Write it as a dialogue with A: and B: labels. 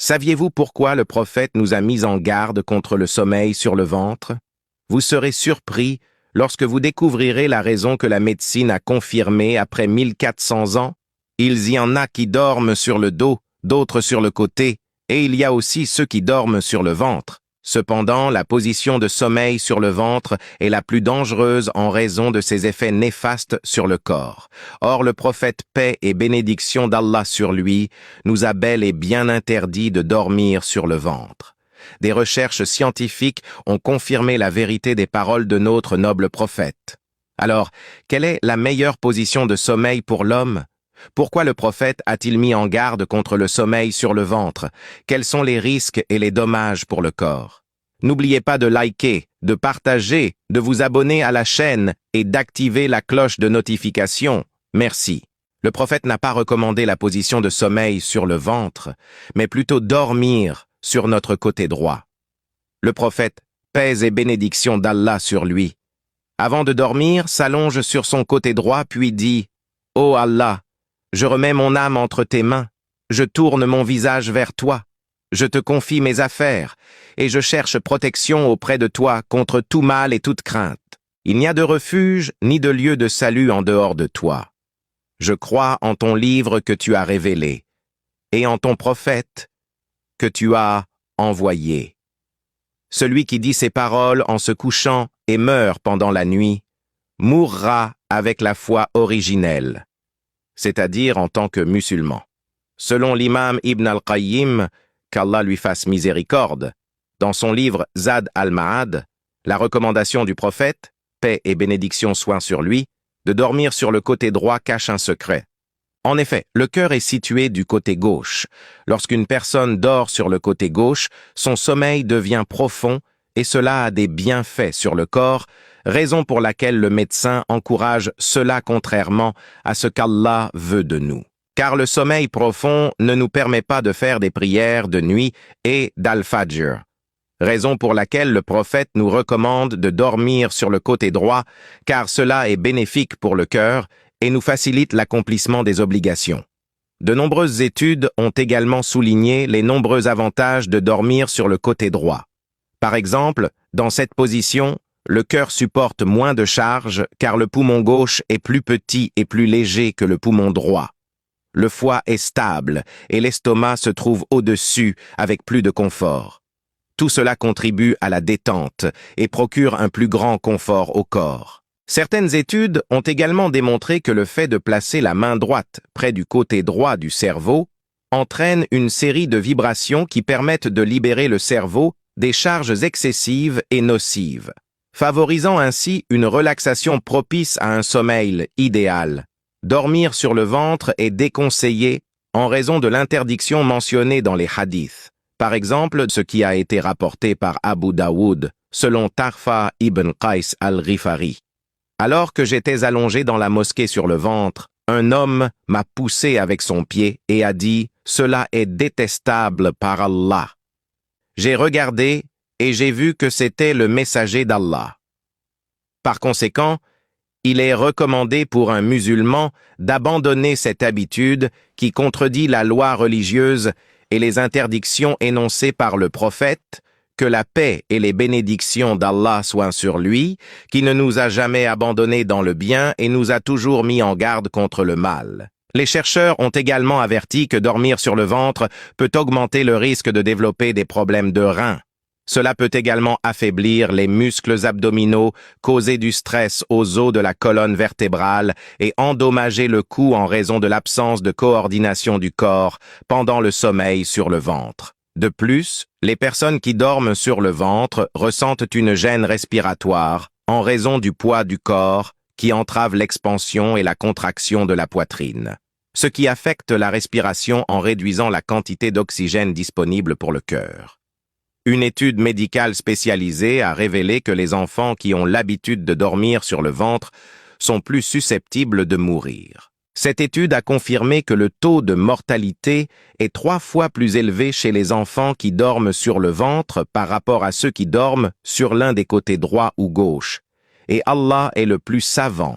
A: Saviez-vous pourquoi le prophète nous a mis en garde contre le sommeil sur le ventre? Vous serez surpris lorsque vous découvrirez la raison que la médecine a confirmée après 1400 ans. Il y en a qui dorment sur le dos, d'autres sur le côté, et il y a aussi ceux qui dorment sur le ventre. Cependant, la position de sommeil sur le ventre est la plus dangereuse en raison de ses effets néfastes sur le corps. Or, le prophète, paix et bénédiction d'Allah sur lui, nous a bel et bien interdit de dormir sur le ventre. Des recherches scientifiques ont confirmé la vérité des paroles de notre noble prophète. Alors, quelle est la meilleure position de sommeil pour l'homme? Pourquoi le prophète a-t-il mis en garde contre le sommeil sur le ventre? Quels sont les risques et les dommages pour le corps? N'oubliez pas de liker, de partager, de vous abonner à la chaîne et d'activer la cloche de notification. Merci. Le prophète n'a pas recommandé la position de sommeil sur le ventre, mais plutôt dormir sur notre côté droit. Le prophète, paix et bénédiction d'Allah sur lui, avant de dormir, s'allonge sur son côté droit puis dit « Ô Allah, je remets mon âme entre tes mains, je tourne mon visage vers toi, je te confie mes affaires, et je cherche protection auprès de toi contre tout mal et toute crainte. Il n'y a de refuge ni de lieu de salut en dehors de toi. Je crois en ton livre que tu as révélé, et en ton prophète que tu as envoyé. Celui qui dit ces paroles en se couchant et meurt pendant la nuit, mourra avec la foi originelle, c'est-à-dire en tant que musulman. Selon l'imam Ibn al-Qayyim, qu'Allah lui fasse miséricorde, dans son livre Zad al-Ma'ad, la recommandation du prophète, paix et bénédiction soient sur lui, de dormir sur le côté droit cache un secret. En effet, le cœur est situé du côté gauche. Lorsqu'une personne dort sur le côté gauche, son sommeil devient profond et cela a des bienfaits sur le corps, raison pour laquelle le médecin encourage cela contrairement à ce qu'Allah veut de nous. Car le sommeil profond ne nous permet pas de faire des prières de nuit et d'al-Fajr. Raison pour laquelle le prophète nous recommande de dormir sur le côté droit, car cela est bénéfique pour le cœur et nous facilite l'accomplissement des obligations. De nombreuses études ont également souligné les nombreux avantages de dormir sur le côté droit. Par exemple, dans cette position, le cœur supporte moins de charge car le poumon gauche est plus petit et plus léger que le poumon droit. Le foie est stable et l'estomac se trouve au-dessus avec plus de confort. Tout cela contribue à la détente et procure un plus grand confort au corps. Certaines études ont également démontré que le fait de placer la main droite près du côté droit du cerveau entraîne une série de vibrations qui permettent de libérer le cerveau des charges excessives et nocives, favorisant ainsi une relaxation propice à un sommeil idéal. Dormir sur le ventre est déconseillé en raison de l'interdiction mentionnée dans les hadiths. Par exemple, ce qui a été rapporté par Abu Daoud, selon Tarfa ibn Qais al-Ghifari. Alors que j'étais allongé dans la mosquée sur le ventre, un homme m'a poussé avec son pied et a dit « Cela est détestable par Allah ». J'ai regardé et j'ai vu que c'était le messager d'Allah. Par conséquent, il est recommandé pour un musulman d'abandonner cette habitude qui contredit la loi religieuse et les interdictions énoncées par le prophète, que la paix et les bénédictions d'Allah soient sur lui, qui ne nous a jamais abandonnés dans le bien et nous a toujours mis en garde contre le mal. Les chercheurs ont également averti que dormir sur le ventre peut augmenter le risque de développer des problèmes de reins. Cela peut également affaiblir les muscles abdominaux, causer du stress aux os de la colonne vertébrale et endommager le cou en raison de l'absence de coordination du corps pendant le sommeil sur le ventre. De plus, les personnes qui dorment sur le ventre ressentent une gêne respiratoire en raison du poids du corps qui entrave l'expansion et la contraction de la poitrine, ce qui affecte la respiration en réduisant la quantité d'oxygène disponible pour le cœur. Une étude médicale spécialisée a révélé que les enfants qui ont l'habitude de dormir sur le ventre sont plus susceptibles de mourir. Cette étude a confirmé que le taux de mortalité est 3 fois plus élevé chez les enfants qui dorment sur le ventre par rapport à ceux qui dorment sur l'un des côtés droit ou gauche. Et Allah est le plus savant.